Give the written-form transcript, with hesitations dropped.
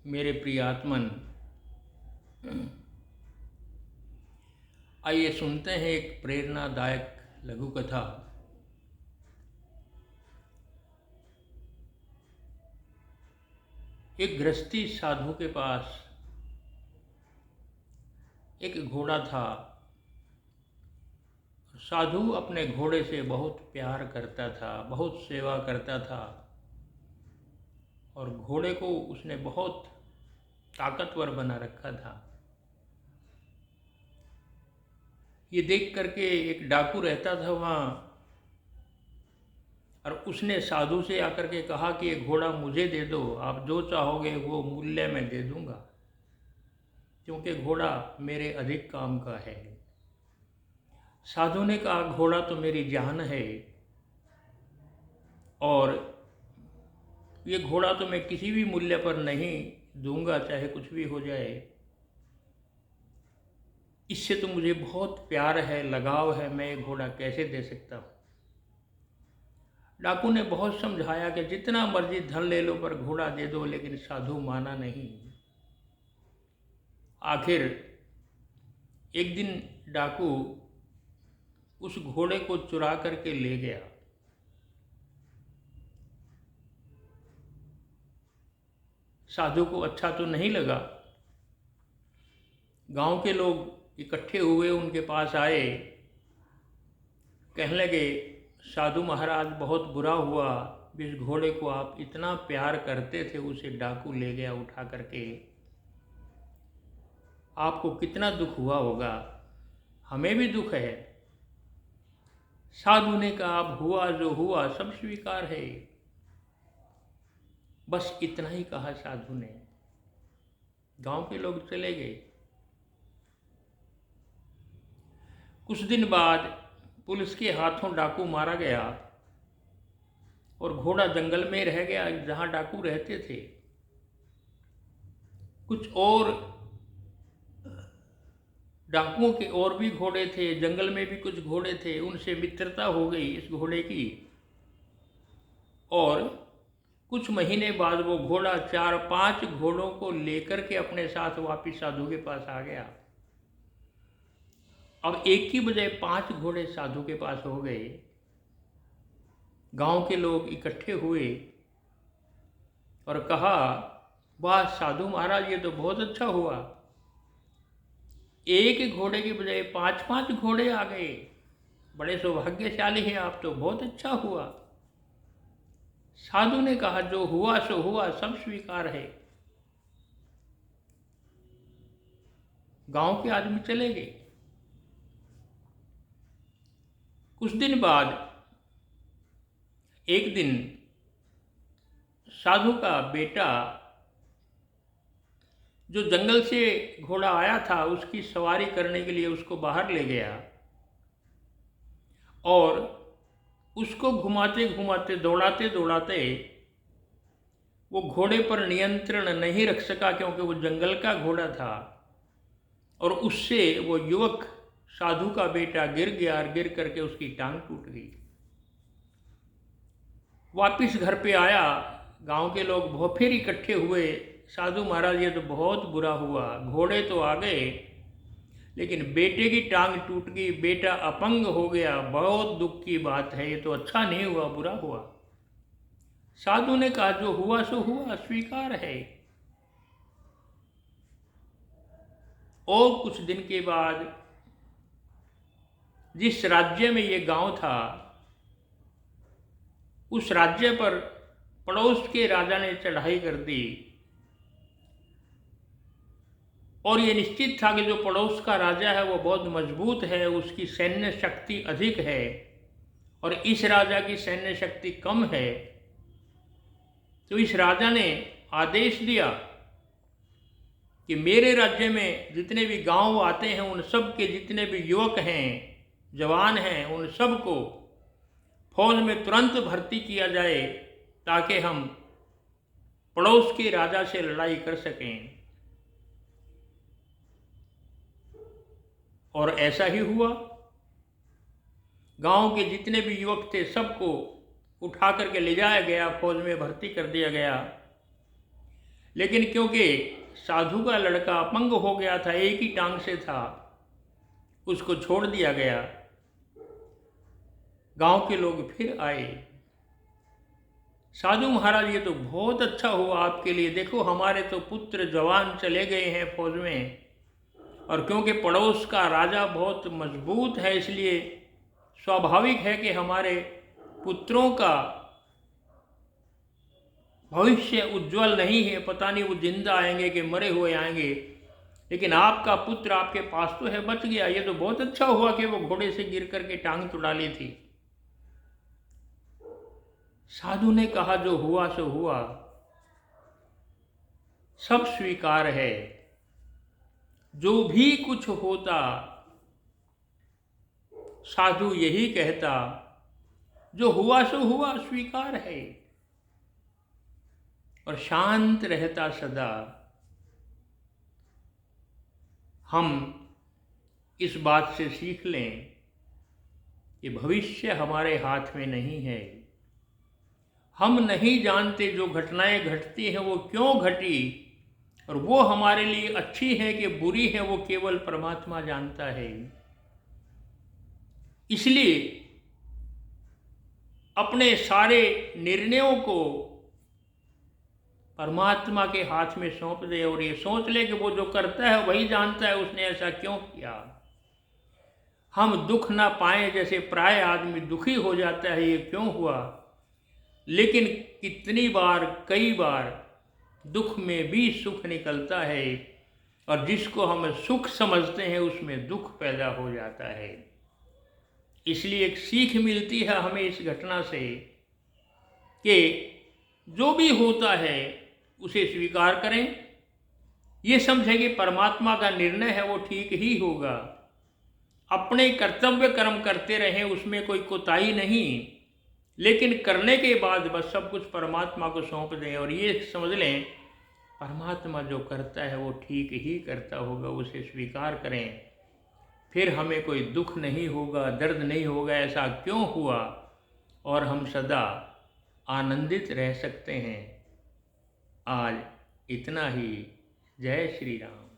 मेरे प्रियात्मन, आइए सुनते हैं एक प्रेरणादायक लघु कथा। एक गृहस्थी साधु के पास एक घोड़ा था। साधु अपने घोड़े से बहुत प्यार करता था, बहुत सेवा करता था और घोड़े को उसने बहुत ताकतवर बना रखा था। ये देख करके एक डाकू रहता था वहाँ, और उसने साधु से आकर के कहा कि ये घोड़ा मुझे दे दो, आप जो चाहोगे वो मूल्य मैं दे दूंगा, क्योंकि घोड़ा मेरे अधिक काम का है। साधु ने कहा, घोड़ा तो मेरी जान है और ये घोड़ा तो मैं किसी भी मूल्य पर नहीं दूंगा, चाहे कुछ भी हो जाए। इससे तो मुझे बहुत प्यार है, लगाव है, मैं ये घोड़ा कैसे दे सकता हूँ। डाकू ने बहुत समझाया कि जितना मर्जी धन ले लो पर घोड़ा दे दो, लेकिन साधु माना नहीं। आखिर एक दिन डाकू उस घोड़े को चुरा करके ले गया। साधु को अच्छा तो नहीं लगा। गांव के लोग इकट्ठे हुए, उनके पास आए, कहने लगे, साधु महाराज बहुत बुरा हुआ, जिस घोड़े को आप इतना प्यार करते थे उसे डाकू ले गया उठा करके। आपको कितना दुख हुआ होगा, हमें भी दुख है। साधु ने कहा, अब हुआ जो हुआ सब स्वीकार है। बस इतना ही कहा साधु ने। गांव के लोग चले गए। कुछ दिन बाद पुलिस के हाथों डाकू मारा गया और घोड़ा जंगल में रह गया जहां डाकू रहते थे। कुछ और डाकुओं के और भी घोड़े थे, जंगल में भी कुछ घोड़े थे, उनसे मित्रता हो गई इस घोड़े की। और कुछ महीने बाद वो घोड़ा 4-5 घोड़ों को लेकर के अपने साथ वापिस साधु के पास आ गया। अब एक की बजाय 5 घोड़े साधु के पास हो गए। गांव के लोग इकट्ठे हुए और कहा, वाह साधु महाराज, ये तो बहुत अच्छा हुआ, एक घोड़े के बजाय 5-5 घोड़े आ गए, बड़े सौभाग्यशाली हैं आप तो, बहुत अच्छा हुआ। साधु ने कहा, जो हुआ सो हुआ, सब स्वीकार है। गांव के आदमी चले गए। कुछ दिन बाद एक दिन साधु का बेटा जो जंगल से घोड़ा आया था उसकी सवारी करने के लिए उसको बाहर ले गया और उसको घुमाते घुमाते, दौड़ाते दौड़ाते वो घोड़े पर नियंत्रण नहीं रख सका, क्योंकि वो जंगल का घोड़ा था। और उससे वो युवक साधु का बेटा गिर गया और गिर करके उसकी टांग टूट गई। वापिस घर पे आया, गांव के लोग बहुत फिर इकट्ठे हुए, साधु महाराज ये तो बहुत बुरा हुआ, घोड़े तो आ गए लेकिन बेटे की टांग टूट गई, बेटा अपंग हो गया, बहुत दुख की बात है, ये तो अच्छा नहीं हुआ, बुरा हुआ। साधु ने कहा, जो हुआ सो हुआ, स्वीकार है। और कुछ दिन के बाद जिस राज्य में ये गांव था, उस राज्य पर पड़ोस के राजा ने चढ़ाई कर दी और ये निश्चित था कि जो पड़ोस का राजा है वो बहुत मजबूत है, उसकी सैन्य शक्ति अधिक है और इस राजा की सैन्य शक्ति कम है। तो इस राजा ने आदेश दिया कि मेरे राज्य में जितने भी गांव आते हैं उन सब के जितने भी युवक हैं, जवान हैं, उन सब को फौज में तुरंत भर्ती किया जाए ताकि हम पड़ोस के राजा से लड़ाई कर सकें। और ऐसा ही हुआ। गांव के जितने भी युवक थे सबको उठा करके ले जाया गया, फौज में भर्ती कर दिया गया। लेकिन क्योंकि साधु का लड़का अपंग हो गया था, एक ही टांग से था, उसको छोड़ दिया गया। गांव के लोग फिर आए, साधु महाराज ये तो बहुत अच्छा हुआ आपके लिए, देखो हमारे तो पुत्र जवान चले गए हैं फौज में, और क्योंकि पड़ोस का राजा बहुत मजबूत है इसलिए स्वाभाविक है कि हमारे पुत्रों का भविष्य उज्जवल नहीं है, पता नहीं वो जिंदा आएंगे कि मरे हुए आएंगे, लेकिन आपका पुत्र आपके पास तो है, बच गया, ये तो बहुत अच्छा हुआ कि वो घोड़े से गिर करके टांग तुड़ा ली थी। साधु ने कहा जो हुआ सो हुआ, सब स्वीकार है, जो भी कुछ होता साधु यही कहता, जो हुआ सो हुआ, स्वीकार है, और शांत रहता सदा। हम इस बात से सीख लें कि भविष्य हमारे हाथ में नहीं है, हम नहीं जानते जो घटनाएं घटती हैं वो क्यों घटी, और वो हमारे लिए अच्छी है कि बुरी है वो केवल परमात्मा जानता है। इसलिए अपने सारे निर्णयों को परमात्मा के हाथ में सौंप दे और ये सोच ले कि वो जो करता है वही जानता है उसने ऐसा क्यों किया। हम दुख ना पाएं, जैसे प्राय आदमी दुखी हो जाता है ये क्यों हुआ, लेकिन कितनी बार, कई बार दुख में भी सुख निकलता है, और जिसको हम सुख समझते हैं उसमें दुख पैदा हो जाता है। इसलिए एक सीख मिलती है हमें इस घटना से कि जो भी होता है उसे स्वीकार करें, ये समझे कि परमात्मा का निर्णय है वो ठीक ही होगा, अपने कर्तव्य कर्म करते रहें, उसमें कोई कोताही नहीं, लेकिन करने के बाद बस सब कुछ परमात्मा को सौंप दें और ये समझ लें परमात्मा जो करता है वो ठीक ही करता होगा, उसे स्वीकार करें, फिर हमें कोई दुख नहीं होगा, दर्द नहीं होगा ऐसा क्यों हुआ, और हम सदा आनंदित रह सकते हैं। आज इतना ही। जय श्री राम।